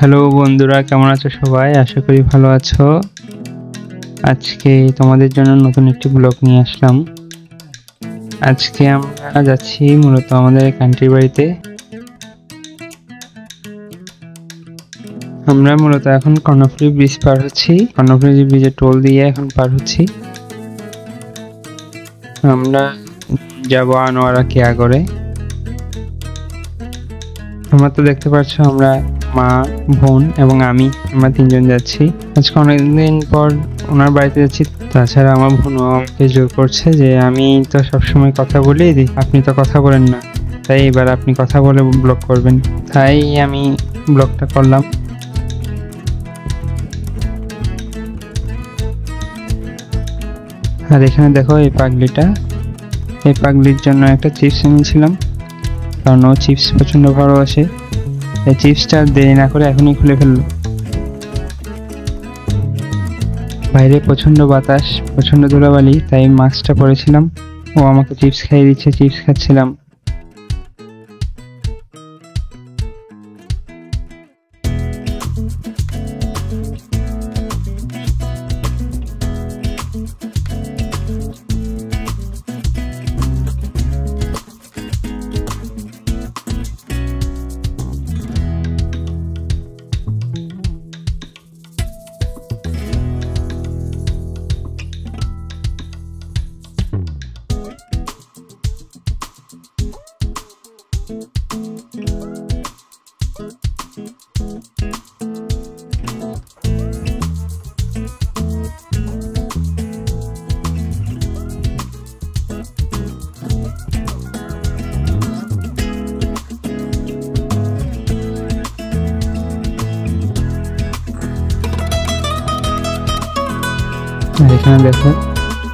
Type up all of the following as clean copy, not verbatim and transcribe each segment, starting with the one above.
Hello বন্ধুরা, কেমন আছো সবাই? আশা করি ভালো আছো। আজকে তোমাদের জন্য নতুন একটি ব্লগ নিয়ে আসলাম। আজকে আমরা যাচ্ছি মূলত আমাদের কান্ট্রি বাড়িতে। আমরা মূলত এখন কর্ণফুলী ব্রিজ পার হচ্ছি। কর্ণফুলী ব্রিজের টোল দিয়ে এখন পার হচ্ছি। আমরা যাব আনোয়ারা কেয়াগড়ে। তোমরা তো দেখতে পাচ্ছ আমরা মা, বোন এবং আমরা তিনজন যাচ্ছি। আজকে অনেকদিন পর ওনার বাড়িতে যাচ্ছি। তাছাড়া আমার বোনও আমাকে জোর করছে যে আমি তো সবসময় কথা বলি, আপনি তো কথা বলেন না, তাই এবার আপনি কথা বলে ব্লগ করবেন। তাই আমি ব্লগটা করলাম। আর এখানে দেখো এই পাগলির জন্য একটা চিপস এনেছিলাম, কারণ ও চিপস প্রচন্ড ভালোবাসে। এই চিপসটা দেরি না করে এখনই খুলে ফেললো। বাইরে প্রচন্ড বাতাস, প্রচন্ড ধুলাবালি, তাই মাস্কটা পরেছিলাম। ও আমাকে চিপস খাইয়ে দিচ্ছে, চিপস খাচ্ছিলাম। এখানে দেখো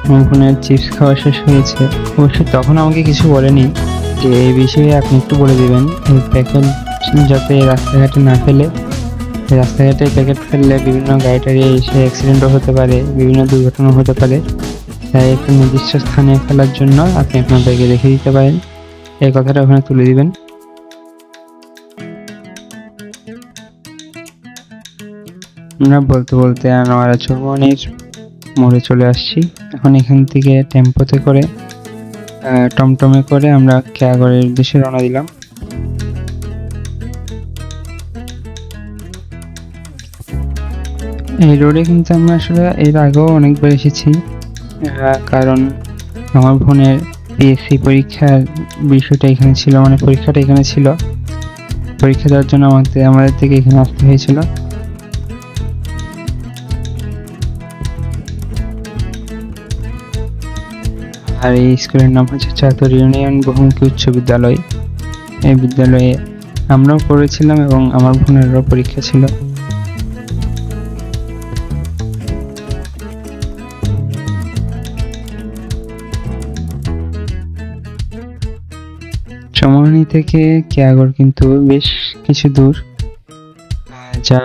আমার বোনের চিপস খাওয়া শেষ হয়েছে। অবশ্যই তখন আমাকে কিছু বলেনি যে এই বিষয়ে আপনি একটু বলে দিবেন, এই প্যাকেট যাতে রাস্তাঘাটে না ফেলে। রাস্তাঘাটে প্যাকেট ফেললে বিভিন্ন গাড়ি টাড়ি এসে অ্যাক্সিডেন্টও হতে পারে, বিভিন্ন দুর্ঘটনা হতে পারে। তাই একটু নির্দিষ্ট স্থানে ফেলার জন্য আপনি আপনার ব্যাগে রেখে দিতে পারেন, এই কথাটা ওখানে তুলে দিবেন। আমরা বলতে বলতে আনোয়ারা চৌমনির মোড়ে চলে আসছি। এখন এখান থেকে টেম্পোতে করে টমটমে করে আমরা কেয়াগড়ের উদ্দেশ্যে রওনা দিলাম। এই রোডে কিন্তু আমরা আসলে এর আগেও অনেকবার এসেছি, কারণ আমার বোনের পিএসসি পরীক্ষার বিষয়টা এখানে ছিল, মানে পরীক্ষাটা এখানে ছিল। পরীক্ষা দেওয়ার জন্য আমাদের থেকে এখানে আসতে হয়েছিল। আর এই স্কুলের নাম হচ্ছে চাতুর ইউনিয়ন বহুমুখী উচ্চ বিদ্যালয়। এই বিদ্যালয়ে আমরাও পড়েছিলাম এবং আমার বোনেরও পরীক্ষা ছিল। চৌমনি থেকে কেয়াগড় কিন্তু বেশ কিছু দূর, যা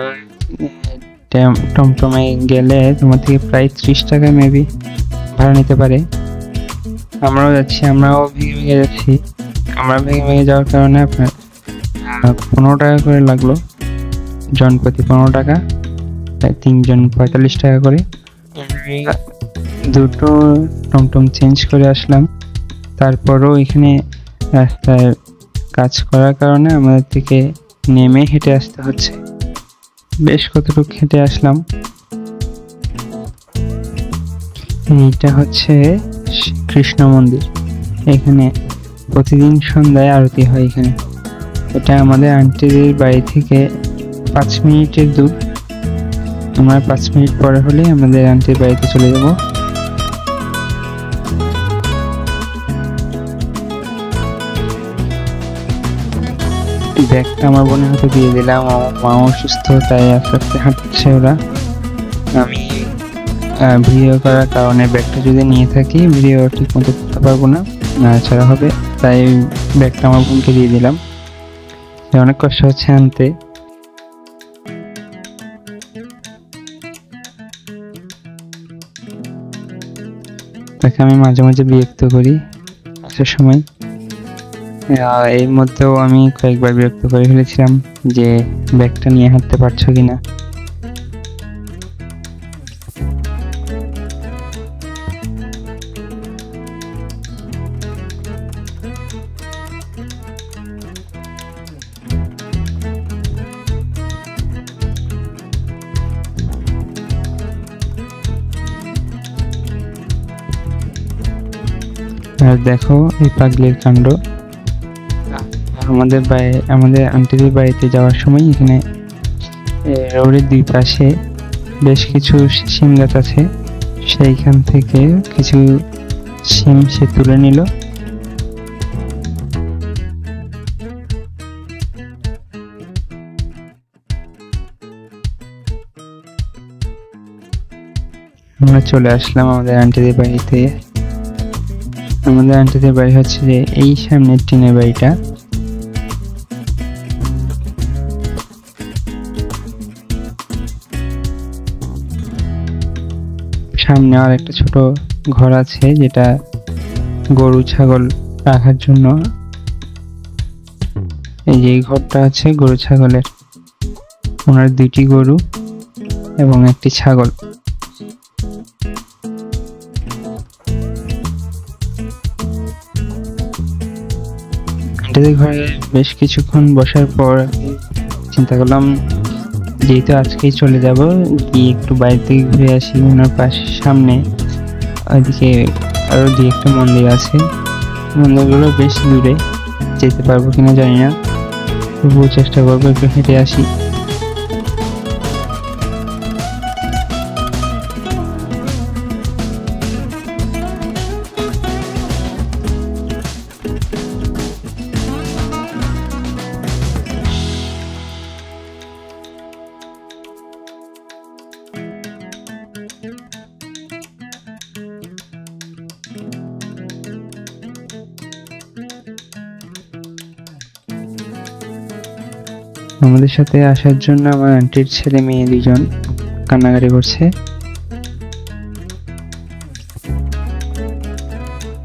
টমটমে গেলে তোমার থেকে প্রায় 30 টাকা মেবি ভাড়া নিতে পারে। আমরাও ভেঙে ভেঙে যাচ্ছি। আমরা ভেঙে ভেঙে যাওয়ার কারণে আপনার 15 টাকা করে লাগলো, জন প্রতি 15 টাকা, তাই 3 জন 45 টাকা করে। দুটো টমটম চেঞ্জ করে আসলাম। তারপরও এখানে রাস্তায় কাজ করার কারণে আমাদের থেকে নেমে হেঁটে আসতে হচ্ছে। বেশ কতটুকু হেঁটে আসলাম। এইটা হচ্ছে কৃষ্ণ মন্দির। এখানে প্রতিদিন সন্ধ্যায় আরতি হয় এখানে। এটা আমাদের আন্টিদের বাড়ি থেকে 5 মিনিটের দূর। আমরা 5 মিনিট পরে হলেই আমাদের আন্টির বাড়িতে চলে যাব। ব্যাগটা আমার বোনের হাতে দিয়ে দিলাম। মা অসুস্থ, তাই আস্তে আস্তে হাঁটছে ওরা। আমি ভিডিও করার কারণে ব্যাগটা যদি নিয়ে থাকি ভিডিও ঠিক মতো করতে পারবো না, ছাড়া হবে। তাই ব্যাগটা আমার বোনকে দিয়ে দিলাম। অনেক কষ্ট হচ্ছে আনতে। তাকে আমি মাঝে মাঝে বিরক্ত করি আসার সময়। এর মধ্যেও আমি কয়েকবার বিরক্ত করে ফেলেছিলাম যে ব্যাগটা নিয়ে হাঁটতে পারছো কিনা। আর দেখো এই পাগলের কাণ্ড, আমাদের আন্টিদের বাড়িতে যাওয়ার সময় এখানে রোডের দুই পাশে বেশ কিছু শিম গাছ আছে, সেইখান থেকে কিছু শিম সে তুলে নিল। আমরা চলে আসলাম আমাদের আন্টিদের বাড়িতে। আমাদের আন্টিদের বাড়ি হচ্ছে যে এই সামনের টিনের বাড়িটা। সামনে আর একটা ছোট ঘর আছে যেটা গরু ছাগল রাখার জন্য। এই যে ঘরটা আছে গরু ছাগলের, ওনার দুইটি গরু এবং একটি ছাগল। ঘরে বেশ কিছুক্ষণ বসার পর চিন্তা করলাম যেহেতু আজকেই চলে যাব, গিয়ে একটু বাইরে থেকে ঘুরে আসি। ওনার পাশের সামনে ওইদিকে আরো দুই একটা মন্দির আছে, মন্দিরগুলো বেশ দূরে, যেতে পারবো কিনা জানি না, তবুও চেষ্টা করবো একটু হেঁটে আসি। আমাদের সাথে আসার জন্য আমার আন্টির ছেলে মেয়ে দুজন কান্নাকাটি করছে।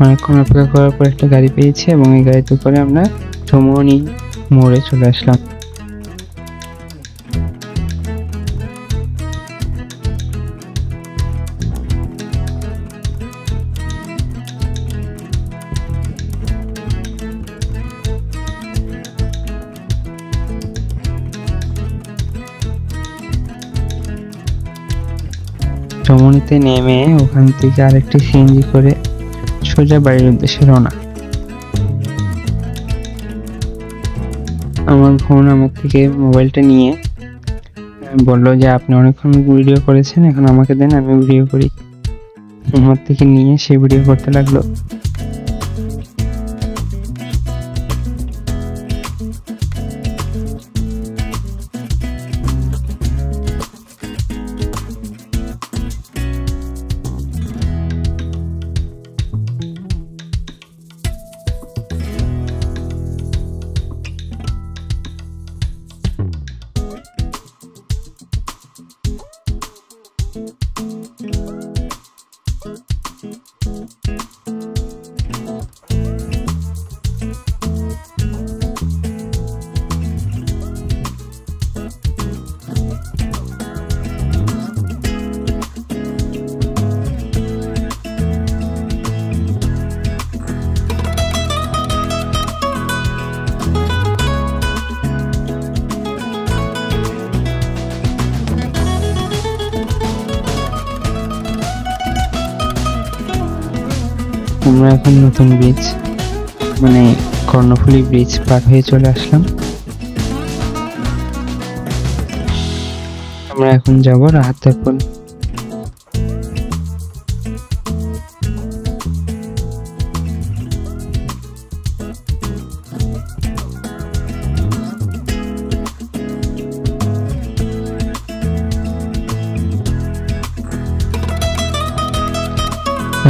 অনেকক্ষণ অপেক্ষা করার পর একটা গাড়ি পেয়েছে এবং এই গাড়িতে করে আমরা চৌমনি মোড়ে চলে আসলাম। চৌমনিতে নেমে ওখান থেকে আরেকটি সিএনজি করে সোজা বাড়ির উদ্দেশ্যে রওনা। আমার বোন আমার থেকে মোবাইলটা নিয়ে বললো যে আপনি অনেকক্ষণ ভিডিও করেছেন, এখন আমাকে দেন আমি ভিডিও করি। আমার থেকে নিয়ে সে ভিডিও করতে লাগলো। আমরা এখন নতুন ব্রিজ মানে কর্ণফুলী ব্রিজ পার হয়ে চলে আসলাম। আমরা এখন যাব রাহাতপুর।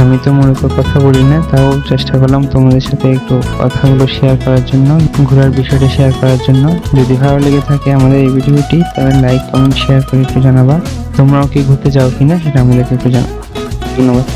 আমি তো মূলত কথা বলি না, তাও চেষ্টা করলাম তোমাদের সাথে একটু কথাগুলো শেয়ার করার জন্য, ঘোরার বিষয়টা শেয়ার করার জন্য। যদি ভালো লেগে থাকে আমাদের এই ভিডিওটি তাহলে লাইক কমেন্ট শেয়ার করে একটু জানাবা। তোমরাও কি ঘুরতে যাও কিনা সেটা আমাদেরকে একটু জানাবা। ধন্যবাদ।